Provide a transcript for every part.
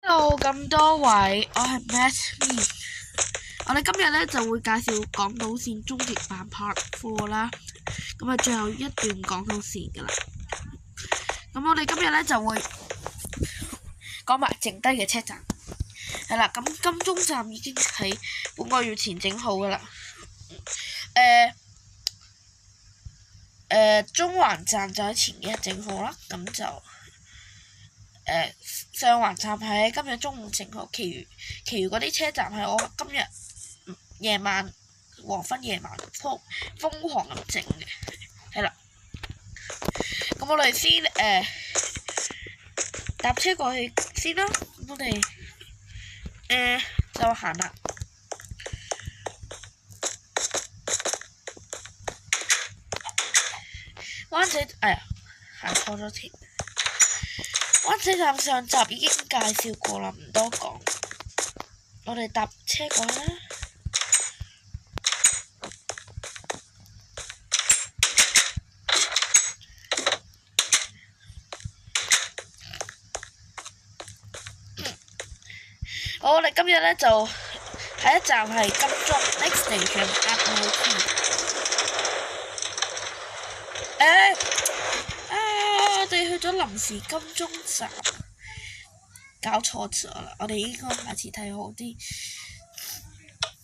Hello，咁多位，我係 Matt。我哋今日咧就會介紹港島線終極版 Part 4啦。咁啊，最後一段港島線噶啦。咁我哋今日咧就會講埋剩低嘅車站。係啦，咁金鐘站已經喺半個月前整好噶啦。中環站就喺前幾日整好啦。咁就上環站喺今日中午整好，其餘嗰啲車站係我今日夜晚黃昏夜晚瘋狂咁整嘅，係啦。咁我哋先搭車過去先啦。咁我哋就行啦。灣仔行錯咗添。灣仔站上集已經介紹過啦，唔多講。我哋搭車過去啦。我哋今日咧就下一站係金鐘 ，next station MRT。我哋去咗臨時金鐘站，搞錯咗啦！我哋應該下次睇好啲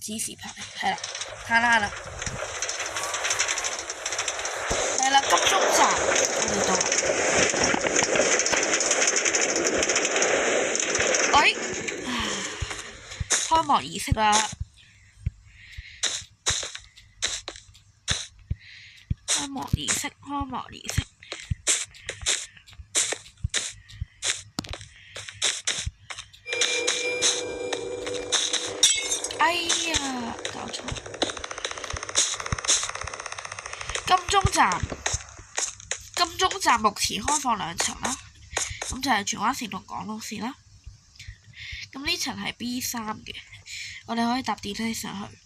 指示牌，係啦，行啦，係啦，金鐘站我哋到啦。開幕儀式啦！開幕儀式。哎呀，搞錯！金鐘站目前開放2層啦，咁就係荃灣線同港島線啦。咁呢層係 B3 嘅，我哋可以搭電梯上去。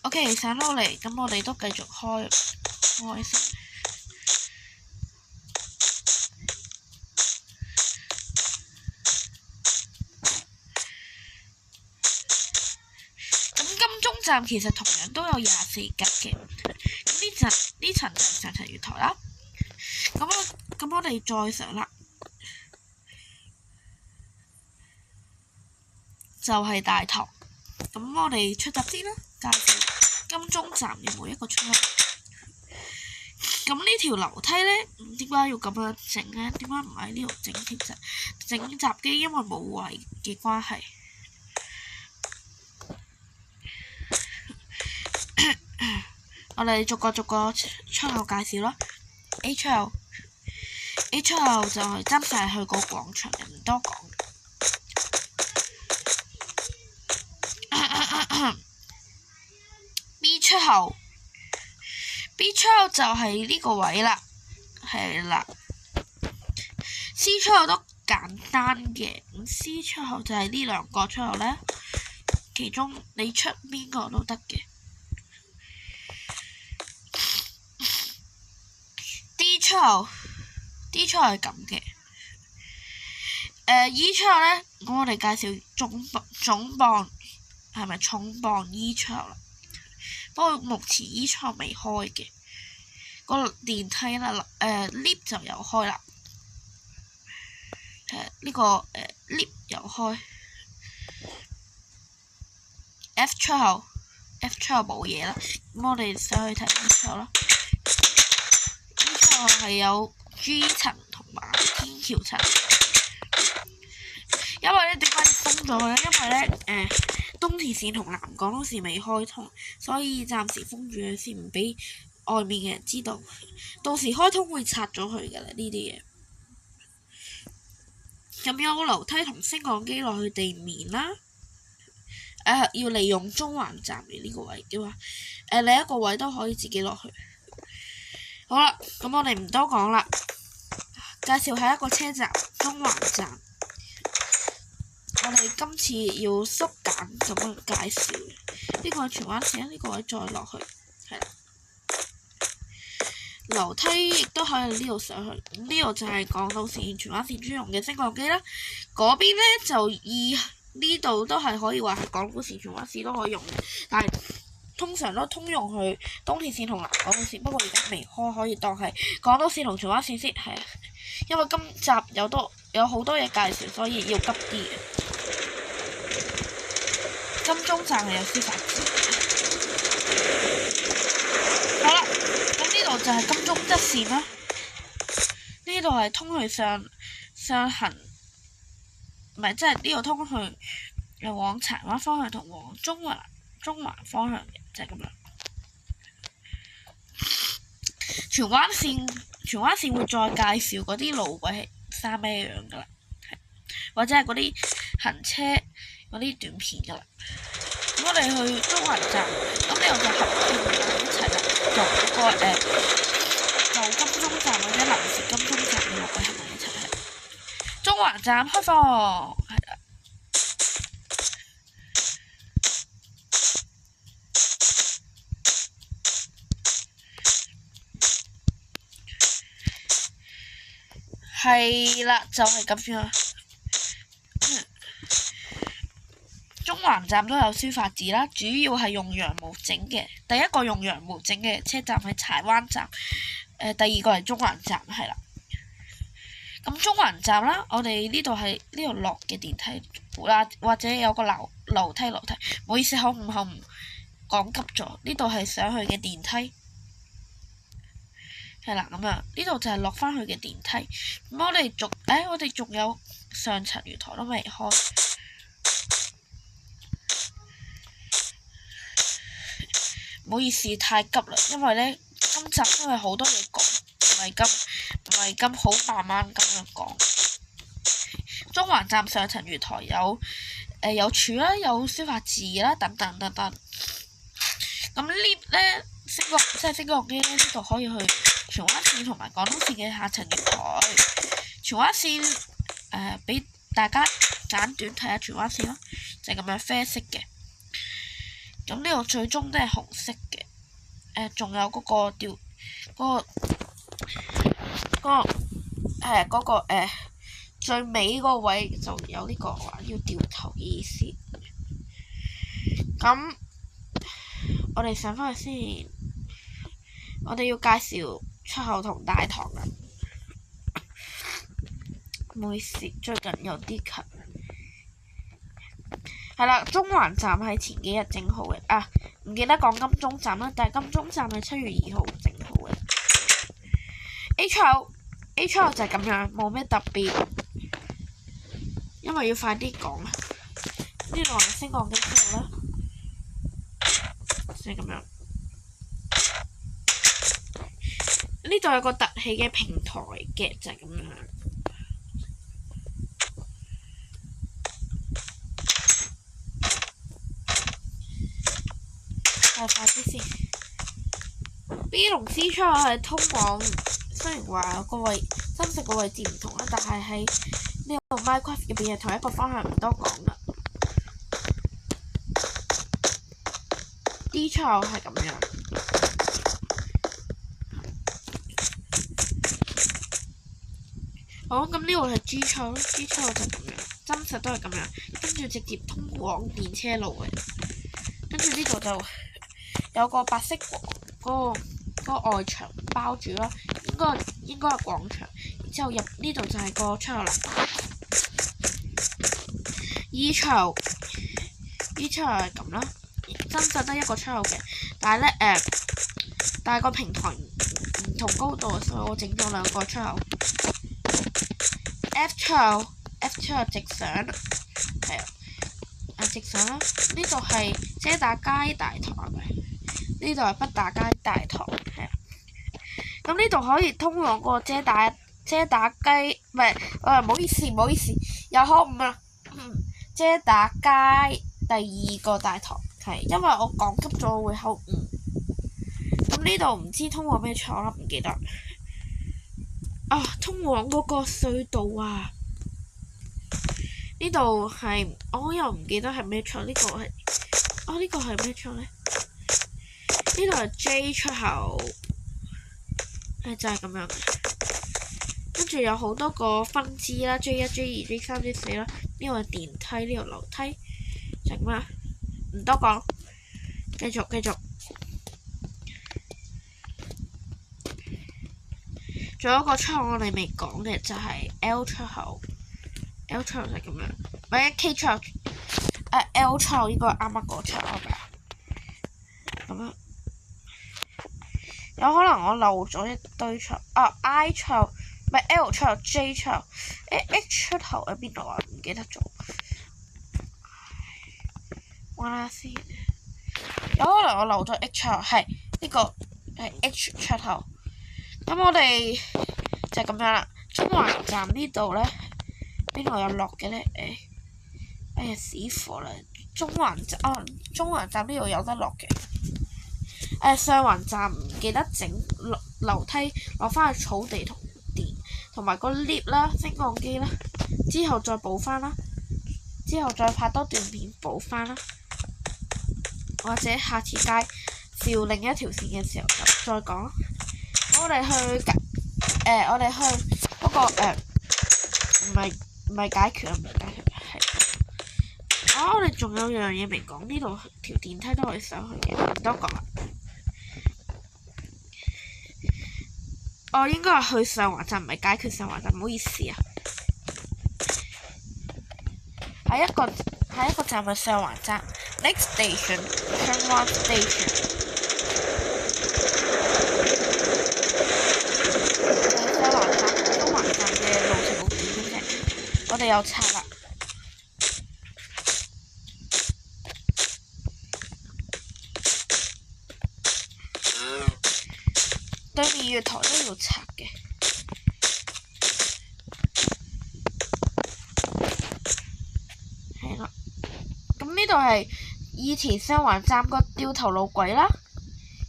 OK， 上到嚟，咁我哋都繼續開先。咁金鐘站其實同樣都有24格嘅。咁呢層就係上層月台啦。咁我哋再上啦，就係大堂。咁我哋出閘先啦，介紹金鐘站嘅每一個出口。咁呢條樓梯咧，點解要咁樣整咧？點解唔喺呢度整？其實整閘機因為冇位嘅關係。我哋逐個出口介紹啦。A 出口就係真係去個廣場嘅，唔多講。B 出口就係呢個位啦，係啦。C 出口都簡單嘅，咁 C 出口就係呢2個出口咧，其中你出邊個都得嘅。D 出口係咁嘅。E 出口咧，我哋介紹重磅係咪重磅 E 出口啦？不過目前 E 出口未開嘅，個電梯啦，lift 就有開啦。呢個lift 有開。F 出口冇嘢啦，咁我哋上去睇 E 出口啦。E 出口係有 G 層同埋天橋層。因為咧點解要封咗佢咧？因為咧東鐵線同南港島線未開通，所以暫時封住佢先，唔俾外面嘅人知道。到時開通會拆咗佢㗎啦，呢啲嘢。咁有樓梯同升降機落去地面啦。要利用中環站嘅呢個位嘅話，另一個位都可以自己落去。好啦，咁我哋唔多講啦，介紹下一個車站中環站。我哋今次要縮減咁樣介紹嘅，呢個係荃灣線，呢個位再落去，係啦。樓梯亦都可以呢度上去。咁呢度就係港島線、荃灣線專用嘅升降機啦。嗰邊呢就呢度都係可以話係港島線、荃灣線都可以用嘅，但係通常都通用去東鐵線同南港島線。不過而家未開，可以當係港島線同荃灣線先。係啊，因為今集有好多嘢介紹，所以要急啲嘅。金鐘站係有司法字。好啦，咁呢度就係金鐘一線啦。呢度係通去上行，唔係即係呢度通去往柴灣方向同往中環方向嘅，就係咁樣。荃灣線會再介紹嗰啲路軌係生咩樣噶啦，或者係嗰啲行車嗰啲短片噶啦。咁我哋去中環站，咁呢度就合併埋一齊啦，同嗰個舊金鐘站或者臨時金鐘站嘅路軌合埋一齊。中環站開放，係啦。係啦，就係咁樣。中環站都有書法字啦，主要係用羊毛整嘅。第一個用羊毛整嘅車站係柴灣站，第二個係中環站，係啦。咁中環站啦，我哋呢度係呢度落嘅電梯，或者有個樓梯。唔好意思，口誤講急咗。呢度係上去嘅電梯。係啦，咁啊，呢度就係落返去嘅電梯。咁我哋仲有上層月台都未開。唔好意思，太急啦，因為呢，今集因為好多嘢講，唔係咁好慢慢咁樣講。中環站上層月台有柱啦，有書法字啦，等等。咁lift呢，升降機呢度可以去荃灣線同埋港島線嘅下層月台。荃灣線俾大家簡短睇下荃灣線咯，就係咁樣啡色嘅。咁呢度最終都係紅色嘅。仲有嗰個最尾嗰個位就有呢個話要掉頭嘅意思。咁我哋上返去先，我哋要介紹出口同大堂啦。唔好意思，最近有啲近。係啦，中環站係前幾日整好嘅，唔記得講金鐘站啦，但係金鐘站係7月2號整好嘅。H 口就係咁樣，冇咩特別，因為要快啲講。呢度係升降機出啦，就係咁樣。呢度有個凸起嘅平台嘅，就係咁樣。快啲先。B 同 C 出口係通往，雖然話個位真實個位置唔同啦，但係喺呢個 Minecraft 入邊係同一個方向，唔多講啦。D 出口係咁樣。好，咁呢度係 G 出口，G 出口就係咁樣，真實都係咁樣，跟住直接通往電車路嘅。跟住呢度就有個白色嗰個外牆包住啦，應該係廣場。然之後入呢度就係個出口啦。E 出口係咁啦，真實得一個出口嘅，但係呢，但係個平台唔同高度，所以我整咗兩個出口。F 出口直上，係啊，直上啦。呢度係遮打街大堂係咪？呢度係北打街大堂，係啊。咁呢度可以通往嗰個遮打雞，唔係，唔好意思，有口誤啊。遮打街第二個大堂，係因為我講急咗會口誤。咁呢度唔知通往咩廠啦，唔記得。通往嗰個隧道啊！呢度係我又唔記得係咩廠，呢個係咩廠呢？呢度係 J 出口，就係咁樣嘅。跟住有好多個分支啦，J1、J2、J3、J4啦。呢個係電梯，呢個樓梯，就係咁啦。唔多講，繼續。仲有一個出口我哋未講嘅就係 L 出口，L 出口就係咁樣，或者 K 出口，L 出口應該係啱啱嗰個出口㗎。咁樣有可能我漏咗一堆出口，I 出口唔係 L 出口 ，J 出口，H 出口喺邊度啊？唔記得咗。揾下先，有可能我漏咗 H 出口，係呢個係 H 出口。咁我哋就係咁樣啦。中環站呢度咧，邊度有落嘅咧？哎呀死火啦！中環站呢度有得落嘅。上環站唔記得整樓梯落翻去草地同埋個 lift 啦、升降機啦，之後再補翻啦，之後再拍多段片補翻啦，或者下次介紹另一條線嘅時候就再講。我哋去嗰個唔係解決啊，唔係解決係。我哋仲有樣嘢未講，呢度條電梯都可以上去嘅，唔多講啦。我應該係去上環站，唔係解決上環站，唔好意思啊。下一個站係上環站 ，next station 上環 station。我哋又拆啦，對面月台都要拆嘅，係啦。咁呢度係以前上環站個掉頭路軌啦，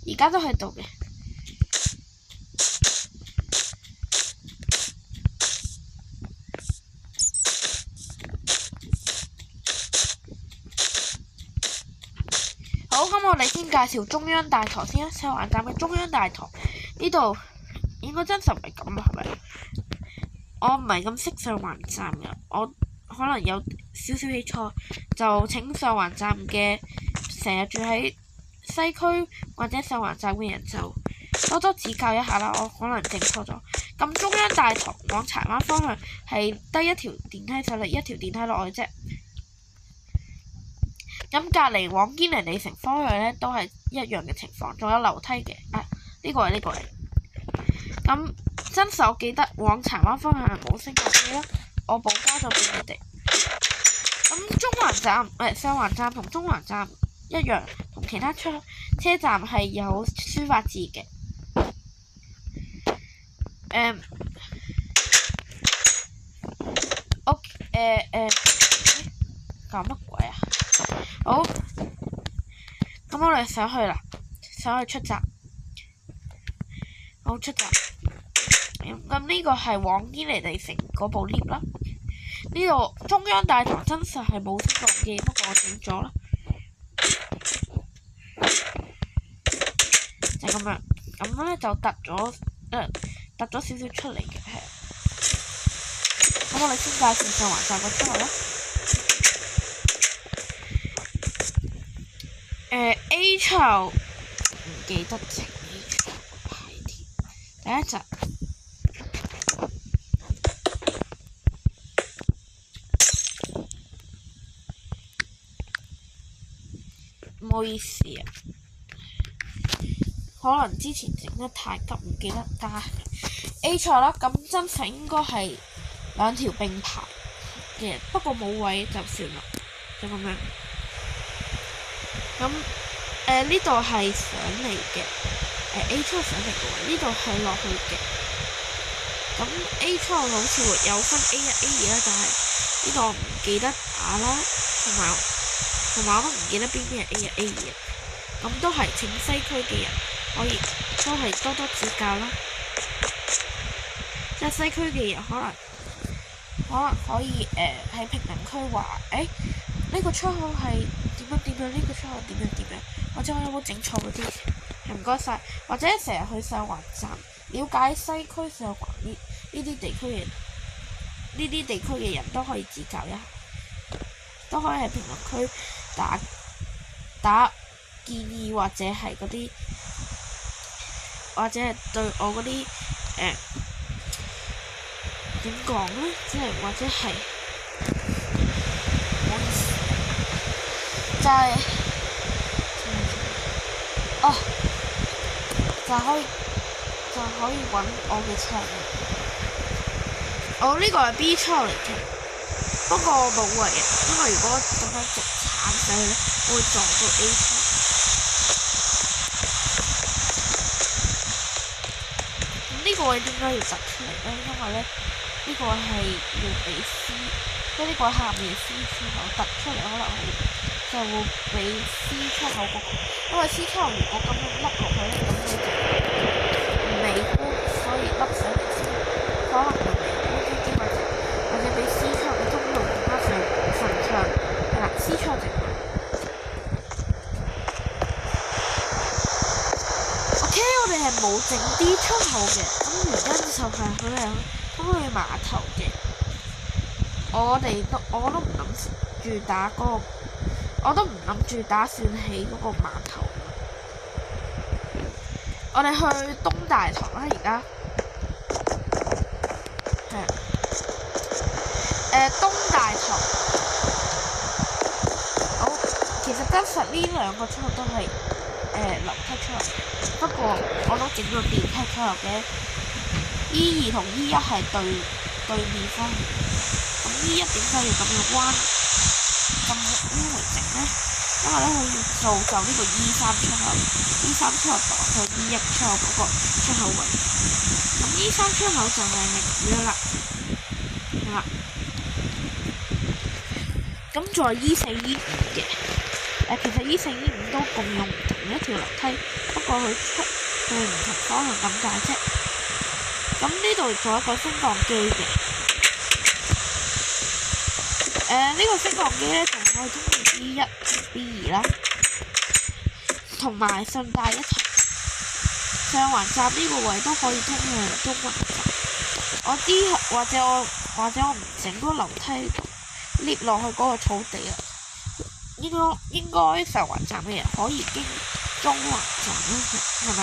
而家都喺度嘅。好，咁我哋先介紹中央大堂先啦。上環站嘅中央大堂呢度應該真實唔係咁啊，係咪？我唔係咁識上環站嘅，我可能有少少起錯，就請上環站嘅成日住喺西區或者上環站嘅人就多多指教一下啦。我可能整錯咗。咁中央大堂往柴灣方向係得一條電梯上嚟，一條電梯落去啫。咁隔離往堅尼地城方向咧都係一樣嘅情況，仲有樓梯嘅。呢個嚟。咁真實我記得往柴灣方向係冇升降機啦，我補交咗俾你哋。咁中環站上環站同中環站一樣，同其他車站係有書法字嘅。搞乜鬼啊？好，咁我哋上去啦，上去出閘。好，出閘。咁呢個係往堅尼地城嗰部 lift 啦。呢度中央大堂真實係冇升降機，不過我整咗啦。就咁樣，咁咧就突咗少少出嚟嘅，係。咁我哋先介紹上環站嘅出口啦。A 出口唔記得整 A 出口牌添。第一集唔好意思啊，可能之前整得太急唔記得加 A 出口啦。咁真實應該係兩條並排嘅，不過冇位就算啦，就咁樣。咁呢度係上嚟嘅，A 出口上嚟嘅喎，呢度係落去嘅。咁 A 出口好似會有分 A1、A2啦，但係呢個我唔記得打啦，同埋我都唔記得邊係 A1、A2。咁都係請西區嘅人可以都係多多指教啦。即係西區嘅人可能可以喺評論區話呢個出口係點樣，呢個出口點樣，或者我有冇整錯嗰啲，唔該晒。或者成日去上環站了解西區上環呢啲地區嘅人都可以指教一下，都可以喺評論區打建議或者係嗰啲，或者係對我嗰啲點講呢？即係或者係唔好意思，就係就可以揾我嘅車。我呢個係 B 車嚟嘅，不過我冇謂啊，因為如果咁樣直鏟上去咧，我會撞到 A 車。咁呢個位點解要突出嚟咧？因為咧呢個係要俾 C， 即係呢個係下面 C 出口突出嚟，可能就會俾 C 出口嗰個，因為 C 出口如果咁樣凹落去咧，咁佢就唔美觀，所以凹上嚟先可能會美觀啲啲，或者俾 C 出口嘅通路更加順暢。係啦 ，C 出口直埋。OK， 我哋係冇整 D 出口嘅，咁原因就係佢係通去碼頭嘅。我都唔諗住打嗰個，我都唔諗住打算起嗰個碼頭。我哋去東大堂啦，而家東大堂。好，其實真實呢兩個出口都係樓梯出口，不過我都整咗電梯出口嘅。E2同 E1係對面方向。咁 E1點解要咁樣彎咁彎嚟整呢？因為咧佢要造就呢個 E3出口，E3出口擋佢 E1出口嗰個出口位。咁 E3出口就係咁樣啦，係啦。咁仲有 E4、E5嘅，其實 E4、E5都共用同一條樓梯，不過佢出去唔同方向咁解啫。咁呢度仲有一個升降機嘅。呢個升降機咧，仲可以通過 B1、B2 啦，同埋順帶一提，上環站呢個位都可以通向中環站。或者我唔整嗰個樓梯，lift 落去嗰個草地啊，應該上環站嘅人可以經中環站啦，係咪？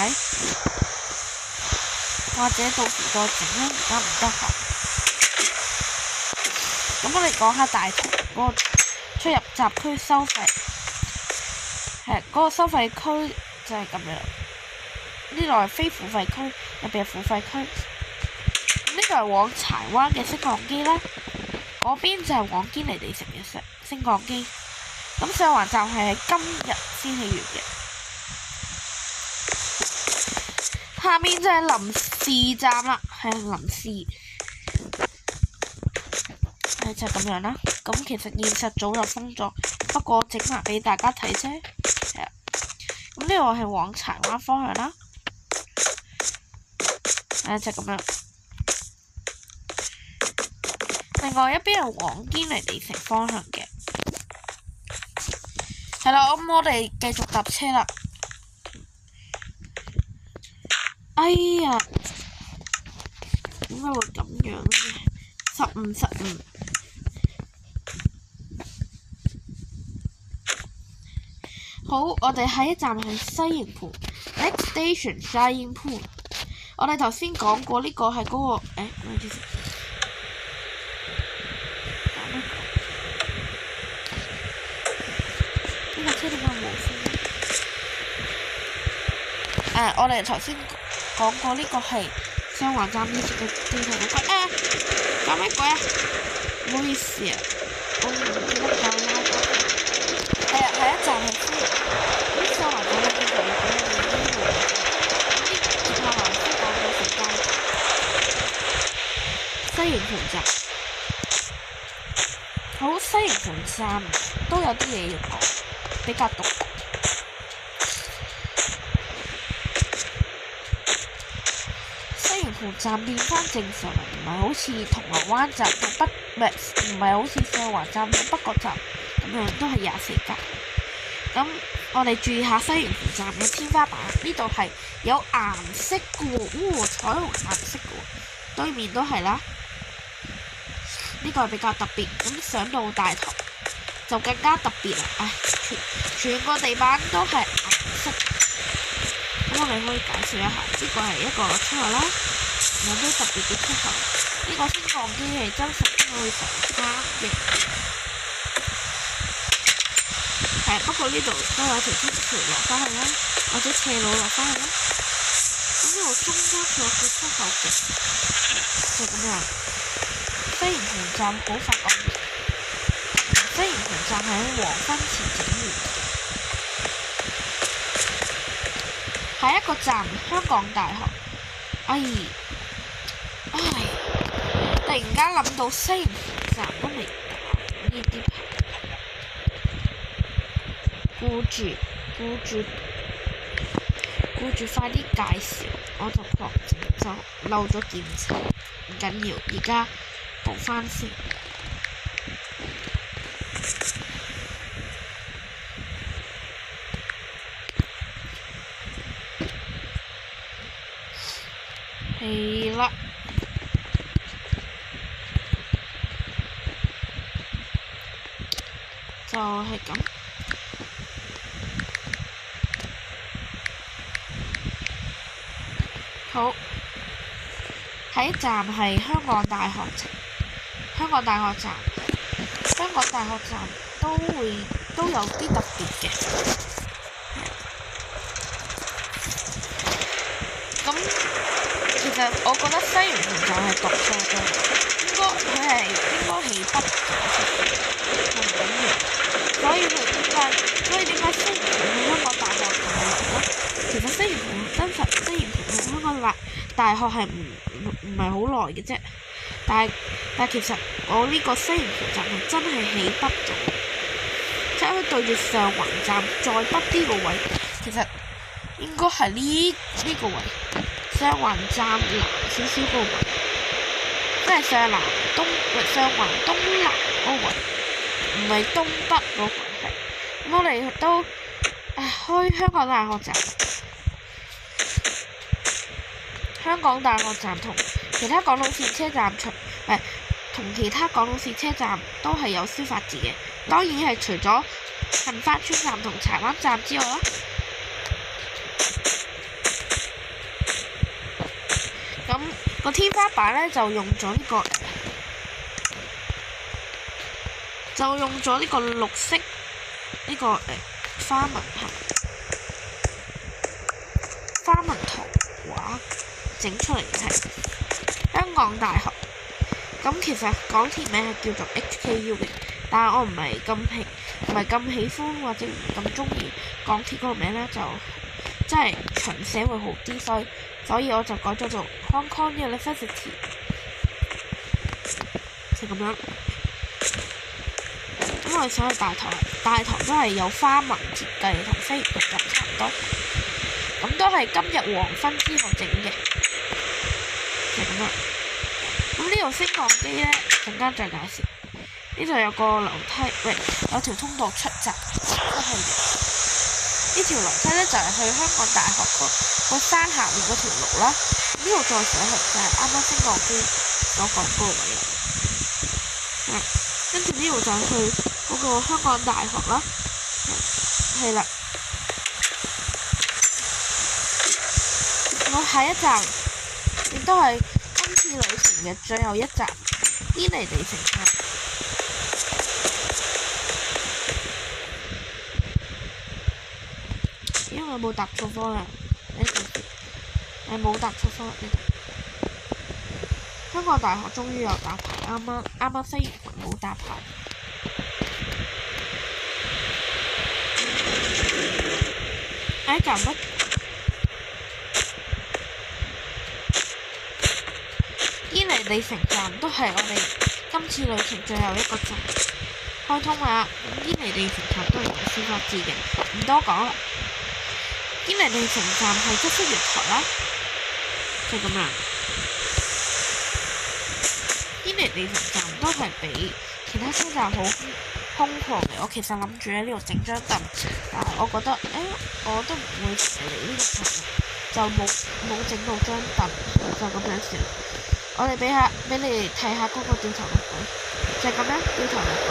或者到時再整啦，而家唔得閒。咁我哋講下大堂嗰個出入閘區收費，嗰個收費區就係咁樣。呢度係非付費區，入邊係付費區。呢度係往柴灣嘅升降機啦，嗰邊就係往堅尼地城嘅升降機。咁上環站係喺今日先起完嘅。下面就係臨時站啦，係臨時。就咁樣啦，咁其實現實早就封咗，不過整埋俾大家睇啫。係啊，咁呢個係往柴灣方向啦，就咁樣。另外一邊係往堅尼地城方向嘅。係啦，咁我哋繼續搭車啦。哎呀，點解會咁樣嘅？失誤。好，我哋下一站係西營盤 ，Next Station 西營盤。我哋頭先講過呢個係嗰個呢個車點解冇聲？我哋頭先講過呢個係上環站呢個地圖嗰個搞咩鬼啊？唔好意思啊，我唔記得講啦。係啊，下一站係西營盤。上環站呢邊就要講呢個呢個下環西港島時間西營盤站。好，西營盤站都有啲嘢要講，比較獨特。西營盤站變翻正常，唔係好似銅鑼灣站到唔係好似上環站到北角站咁樣，都係24格。咁我哋注意下西營盤站嘅天花板，呢呢度係有顏色嘅喎，彩虹顏色嘅喎，對面都係啦。呢個係比較特別，咁上到大堂就更加特別啦。唉，全個地板都係顏色。咁我哋可以介紹一下，呢個係一個出口啦，有咩特別嘅出口？呢個升降機係真實會成3嘅，係不過呢度都有條天橋落翻去啦，或者斜路落翻去啦。咁呢度中間仲有個出口嘅，就咁樣。西營盤站好發達，西營盤站係喺黃昏前整完。下一個站香港大學，唉，突然間諗到西營盤站都未打呢啲牌，顧住快啲介紹，我就確診就漏咗檢查，唔緊要，而家補翻先。係啦，就係咁。好，下一站係香港大學站。香港大學站都有啲特別嘅。咁其實我覺得西營盤站係讀錯咗，佢係應該起北咗，唔緊要。所以點解西營盤喺香港大學站落咧？其實西營盤同香港大學係唔係好耐嘅啫。但其實我呢個西營盤站係真係起北咗，即係對住上環站再北啲個位，其實應該係呢個位，上環站南少少個位，即係上環東南嗰位，唔係東北嗰位係。咁我哋都開香港大學站。香港大學站同其他港島線車站同其他港島線車站都係有書法字嘅，當然係除咗杏花邨站同柴灣站之外啦。咁個天花板咧就用咗呢個綠色呢個花紋圖畫整出嚟嘅係香港大學。咁其實港鐵名係叫做 HKU 嘅，但係我唔係咁喜歡或者唔咁中意港鐵嗰個名咧，就真係長寫會好啲，所以我就改咗做 Hong Kong University， 就咁樣。咁我哋上去大堂都係有花紋設計，同西營盤站差唔多。咁都係今日黃昏之後整嘅，就咁樣。咁呢度升降機咧，陣間再介紹。呢度有個樓梯，有條通道出閘，都係呢條樓梯咧就係去香港大學個山下面嗰條路啦。呢度再上去就係啱啱升降機所講嗰個位啦。跟住呢度就去嗰個香港大學啦。係啦。我下一站亦都係今次旅程嘅最後一站，堅尼地城站。因為冇搭錯方向，冇搭錯方向呢度。香港大學終於有搭牌，啱啱西營盤冇搭牌。站乜？堅尼地城站都係我哋今次旅程最後一個站，開通啦！咁堅尼地城站都係用書法字嘅，唔多講啦。堅尼地城站係即式月台啦，就咁樣。堅尼地城站都係比其他車站空曠嘅。我其實諗住喺呢度整張凳，但係我覺得我都唔會嚟呢個棚，就冇整到張凳，就咁樣算。我哋俾你哋睇下嗰個掉頭落舉，就係咁樣掉頭落舉。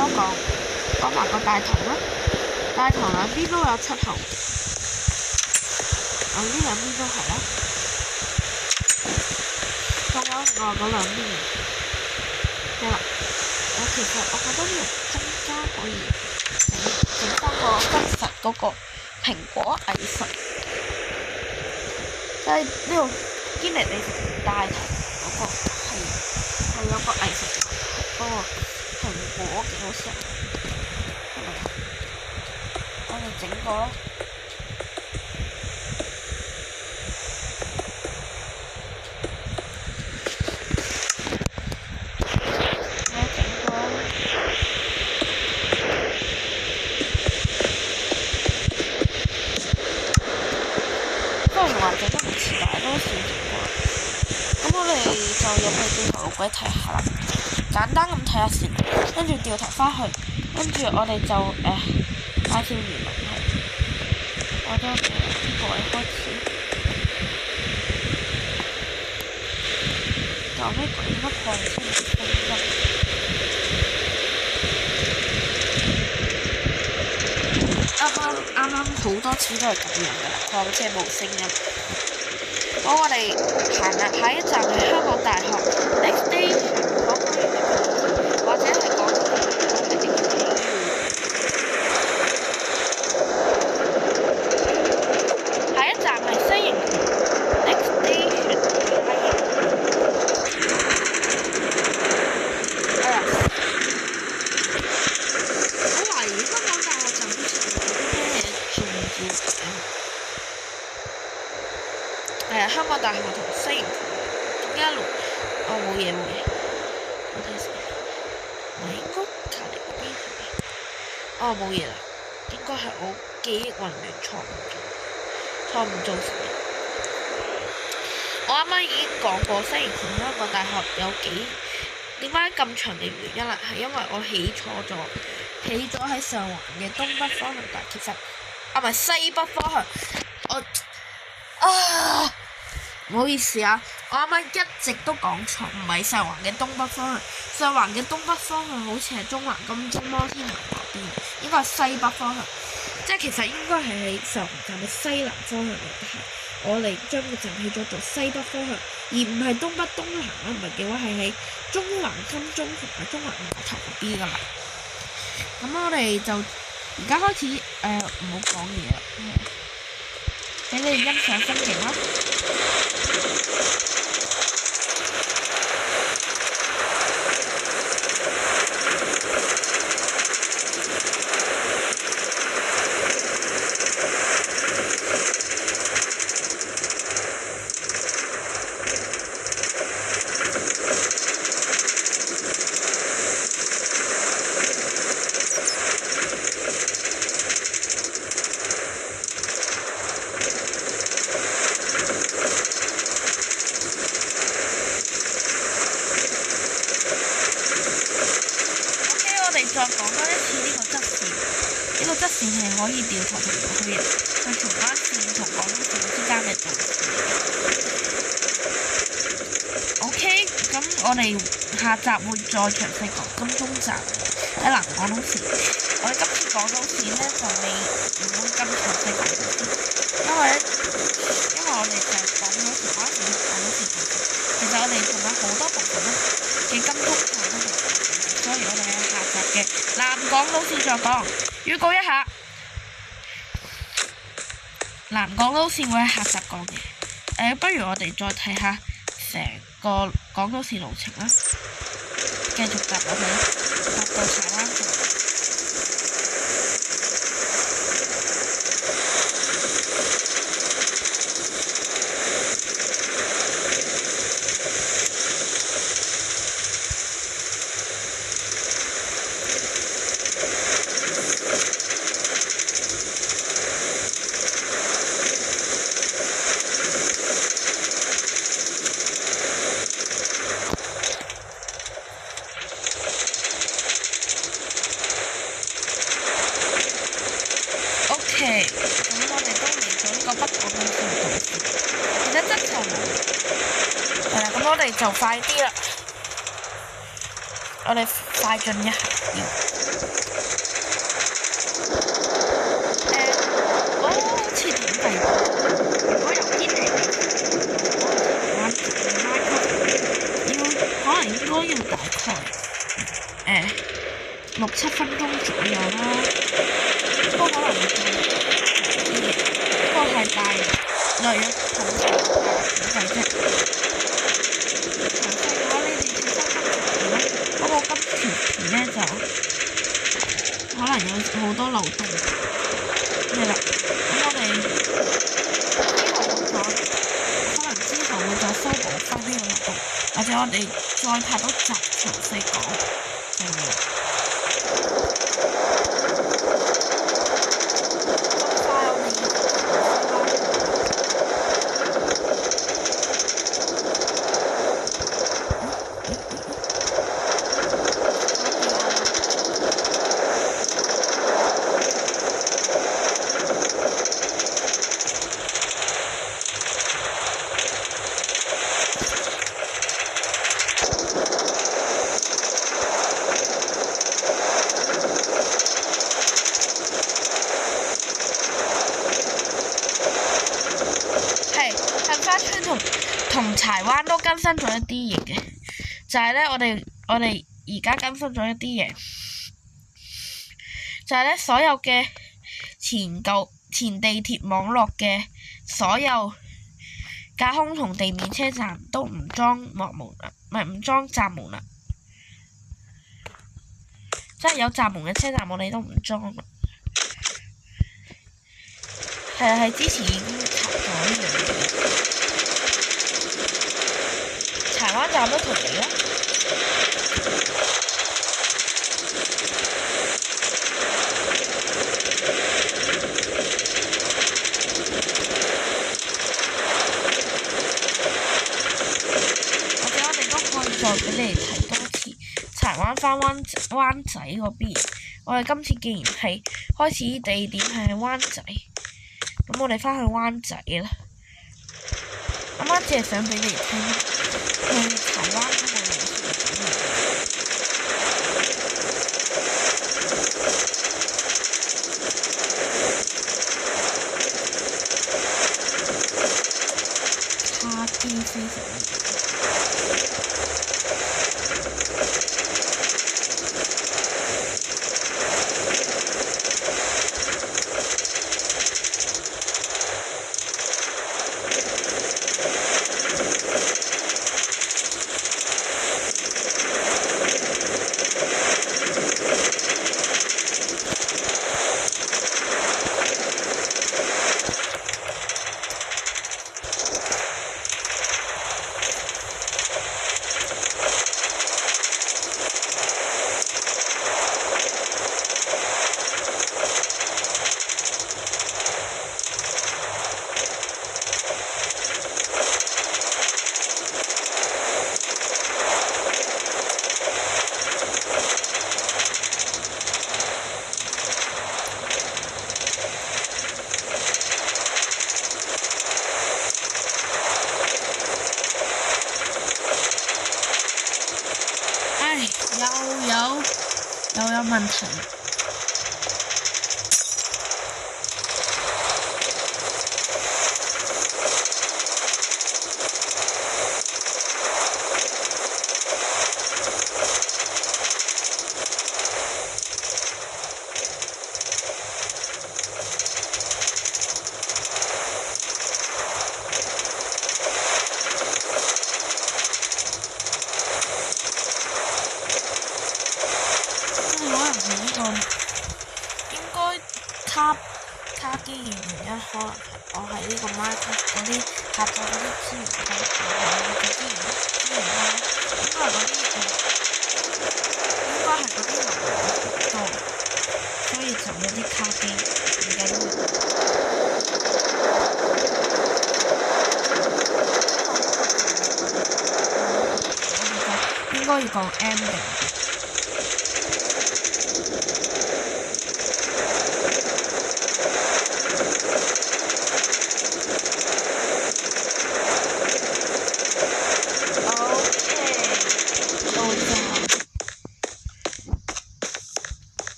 都講埋個大頭啦，大頭兩邊都有出口，呢兩邊都係啦，仲有另外嗰兩邊嘅啦。其實我覺得呢度中間可以整翻個真實嗰個蘋果藝術，就係呢度堅尼地城大頭嗰個係有個藝術嗰個蘋果幾好食，我哋整個啦。或者都唔似，但係都算整過。咁我哋就入去掉頭路軌睇下啦，簡單咁睇下先，跟住掉頭翻去，跟住我哋就擺條魚落去。我都呢個位開始，就呢個應該擴先聲音。啱啱好多次都係咁樣嘅啦，擴即係冇聲音。好，我哋行啦，下一站係香港大學 Next Station 港區園，或者係講下一站係西營盤 Next Station 西營盤。我懷疑香港大學站好似冇啲咩重要香港大學同西營盤一路，冇嘢，我睇先，我應該隔離嗰邊係咪？冇嘢啦，應該係我記憶混亂錯誤造成嘅。我啱啱已經講過西營盤香港大學有點解咁長嘅原因啦，係因為我起咗喺上環嘅東北方向，但其實唔係西北方向，唔好意思啊，我啱啱一直都講錯，唔係上環嘅東北方向，上環嘅東北方向好似係中環金鐘摩天輪嗰邊，應該係西北方向，即係其實應該係喺上環站嘅西南方向嚟嘅，我哋將個站起咗做西北方向，而唔係東北東南啦，唔係嘅話係喺中環金鐘同埋中環碼頭嗰邊噶啦。咁我哋就而家開始唔好講嘢啦，俾你哋欣賞風景啦。再講多一次呢個側線，呢個側線係可以掉頭同落去嘅，係荃灣線同廣東線之間嘅導線。OK，咁我哋下集會再詳細講金鐘站喺南廣東線。我哋今次廣東線呢就唔會咁詳細講先，因為我哋就講咗荃灣線同廣東線部分，其實我哋仲有好多部分呢嘅金鐘站都係。所以我哋喺下集嘅南港島線再講，預告一下，南港島線會喺下集講嘅。不如我哋再睇下成個港島線路程啦，繼續搭落去，搭到柴灣站。哋就快啲啦，我哋快進一下要。好似點計？如果由堅尼地可能應該要大概6-7分鐘左右啦，不過可能會再啲嘅，不過係大略約同計啫。詳細嘅話，你哋請翻翻條片啦。不過今條片呢就可能有好多漏洞。係啦，咁我哋可能之後會再修補翻呢個漏洞，或者我哋再拍多集詳細講。同柴灣都更新咗一啲嘢嘅，就係呢，我哋而家更新咗一啲嘢，就係呢，所有嘅前地鐵網絡嘅所有架空同地面車站都唔裝幕門啦，唔裝閘門啦，即係有閘門嘅車站我哋都唔裝啦。係之前已經拆咗呢樣嘢。柴灣站都同你啦。或者我哋都可以再俾你哋睇多次柴灣翻灣仔嗰邊。我哋今次既然係開始地點係喺灣仔，咁我哋翻去灣仔啦。啱啱只係想俾你哋聽。去柴灣嗰個路線卡機非常又有問題。應該卡機嘅原因，可能係我喺呢個 market 嗰啲合作嗰啲資源啦，應該係嗰啲流量多，所以就有啲卡機唔緊要。應該要講 ending。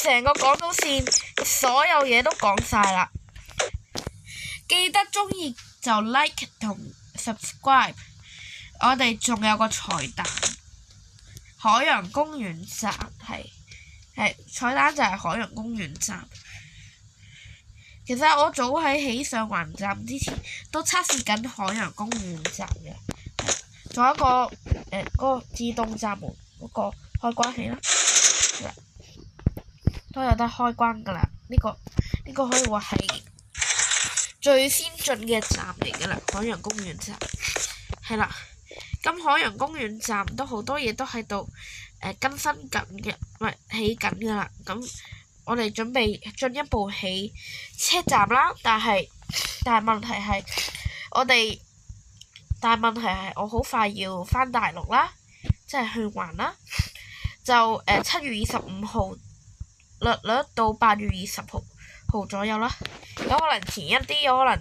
成個港島線所有嘢都講晒啦。記得鍾意就 like 同 subscribe。我哋仲有個彩蛋，海洋公園站係彩蛋就係海洋公園站。其實我早喺起上環站之前都測試緊海洋公園站嘅，仲有一個嗰個自動閘門嗰個開關器啦，都有得開關㗎啦。呢個可以話係最先進嘅站嚟㗎啦，海洋公園站係啦。咁海洋公園站都好多嘢都喺度更新緊嘅，唔係起緊㗎啦。咁我哋準備進一步起車站啦，但係問題係我好快要返大陸啦，即係去環啦。就7月25號略到8月20號左右啦，有可能前一啲，有可能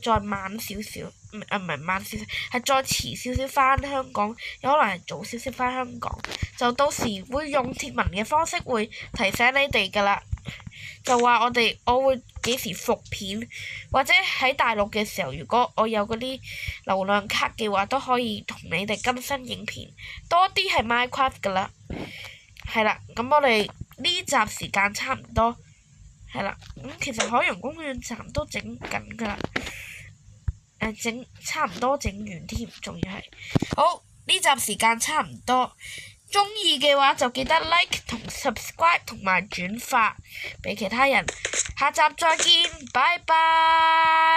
再慢少少，唔係慢少少，係再遲少少返香港，有可能係早少少返香港，就到時會用貼文嘅方式會提醒你哋㗎啦，就話我會幾時復片，或者喺大陸嘅時候，如果我有嗰啲流量卡嘅話，都可以同你哋更新影片，多啲係 Minecraft 㗎啦，係啦，咁我哋呢集時間差唔多。係啦，其實海洋公園站都整緊㗎啦，差唔多整完添，仲要係好，呢集時間差唔多，鍾意嘅話就記得 like 同 subscribe 同埋轉發俾其他人，下集再見，拜拜。